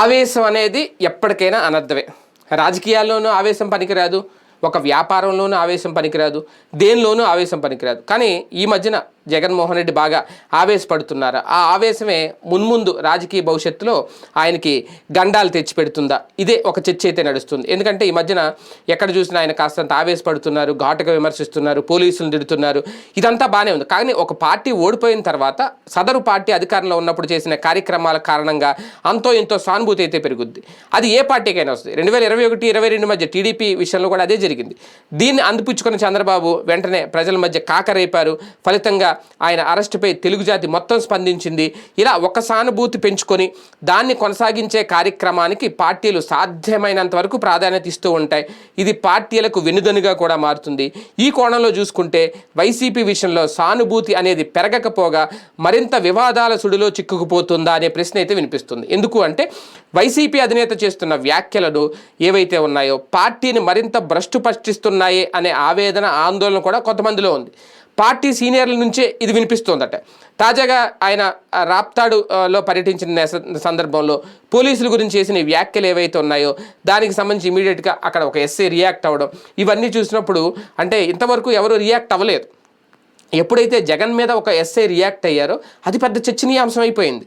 ఆవేశం అనేది ఎప్పటికైనా అనర్థమే. రాజకీయాల్లోనూ ఆవేశం పనికిరాదు, ఒక వ్యాపారంలోనూ ఆవేశం పనికిరాదు, దేనిలోనూ ఆవేశం పనికిరాదు. కానీ ఈ మధ్యన జగన్మోహన్ రెడ్డి బాగా ఆవేశపడుతున్నారు. ఆ ఆవేశమే మున్ముందు రాజకీయ భవిష్యత్తులో ఆయనకి గండాలు తెచ్చిపెడుతుందా, ఇదే ఒక చర్చ అయితే నడుస్తుంది. ఎందుకంటే ఈ మధ్యన ఎక్కడ చూసినా ఆయన కాస్తంత ఆవేశపడుతున్నారు, ఘాటుగా విమర్శిస్తున్నారు, పోలీసులు తిడుతున్నారు. ఇదంతా బాగానే ఉంది. కానీ ఒక పార్టీ ఓడిపోయిన తర్వాత సదరు పార్టీ అధికారంలో ఉన్నప్పుడు చేసిన కార్యక్రమాల కారణంగా అంతో ఇంతో సానుభూతి అయితే పెరుగుద్ది. అది ఏ పార్టీకైనా వస్తుంది. 2021-22 మధ్య టీడీపీ విషయంలో కూడా అదే జరిగింది. దీన్ని అందిపుచ్చుకున్న చంద్రబాబు వెంటనే ప్రజల మధ్య కాకరేపారు. ఫలితంగా ఆయన అరెస్టుపై తెలుగు జాతి మొత్తం స్పందించింది. ఇలా ఒక సానుభూతి పెంచుకొని దాన్ని కొనసాగించే కార్యక్రమానికి పార్టీలు సాధ్యమైనంత వరకు ప్రాధాన్యత ఇస్తూ ఉంటాయి. ఇది పార్టీలకు వెన్నుదన్నుగా కూడా మారుతుంది. ఈ కోణంలో చూసుకుంటే వైసీపీ విషయంలో సానుభూతి అనేది పెరగకపోగా మరింత వివాదాల సుడిలో చిక్కుకుపోతుందా అనే ప్రశ్న అయితే వినిపిస్తుంది. ఎందుకు అంటే వైసీపీ అధినేత చేస్తున్న వ్యాఖ్యలను ఏవైతే ఉన్నాయో పార్టీని మరింత భ్రష్టు పట్టిస్తున్నాయే అనే ఆవేదన, ఆందోళన కూడా కొంతమందిలో ఉంది. పార్టీ సీనియర్ల నుంచే ఇది వినిపిస్తోందట. తాజాగా ఆయన రాప్తాడులో పర్యటించిన సందర్భంలో పోలీసుల గురించి చేసిన వ్యాఖ్యలు ఏవైతే ఉన్నాయో దానికి సంబంధించి ఇమీడియట్గా అక్కడ ఒక ఎస్ఐ రియాక్ట్ అవ్వడం, ఇవన్నీ చూసినప్పుడు అంటే ఇంతవరకు ఎవరు రియాక్ట్ అవ్వలేదు. ఎప్పుడైతే జగన్ మీద ఒక ఎస్ఐ రియాక్ట్ అయ్యారో అది పెద్ద చర్చనీయాంశం అయిపోయింది.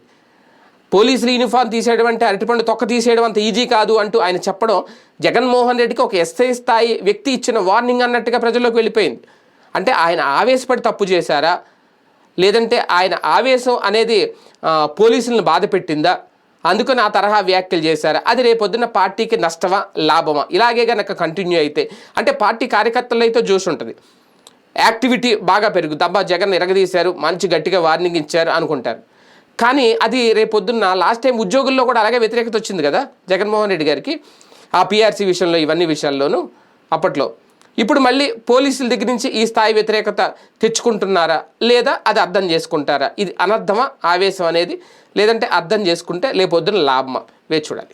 పోలీసులు యూనిఫామ్ తీసేయడం అంటే అరటిపండు తొక్క తీసేయడం అంత ఈజీ కాదు అంటూ ఆయన చెప్పడం జగన్మోహన్ రెడ్డికి ఒక ఎస్ఐ స్థాయి వ్యక్తి ఇచ్చిన వార్నింగ్ అన్నట్టుగా ప్రజల్లోకి వెళ్ళిపోయింది. అంటే ఆయన ఆవేశపడి తప్పు చేశారా, లేదంటే ఆయన ఆవేశం అనేది పోలీసులను బాధ పెట్టిందా, అందుకని ఆ తరహా వ్యాఖ్యలు చేశారా, అది రేపొద్దున పార్టీకి నష్టమా లాభమా, ఇలాగే కనుక కంటిన్యూ అయితే అంటే పార్టీ కార్యకర్తలు అయితే జోష్ ఉంటుంది, యాక్టివిటీ బాగా పెరుగుతుంది. అబ్బా జగన్ ఎరగదీశారు, మంచి గట్టిగా వార్నింగ్ ఇచ్చారు అనుకుంటారు. కానీ అది రేపొద్దున్న లాస్ట్ టైం ఉద్యోగుల్లో కూడా అలాగే వ్యతిరేకత వచ్చింది కదా జగన్మోహన్ రెడ్డి గారికి, ఆ పీఆర్సీ విషయంలో, ఇవన్నీ విషయాల్లోనూ అప్పట్లో. ఇప్పుడు మళ్ళీ పోలీసుల దగ్గర నుంచి ఈ స్థాయి వ్యతిరేకత తెచ్చుకుంటున్నారా, లేదా అది అర్థం చేసుకుంటారా, ఇది అనర్థమా ఆవేశం అనేది, లేదంటే అర్థం చేసుకుంటే లేపొద్దున లాభమా, వేచి చూడాలి.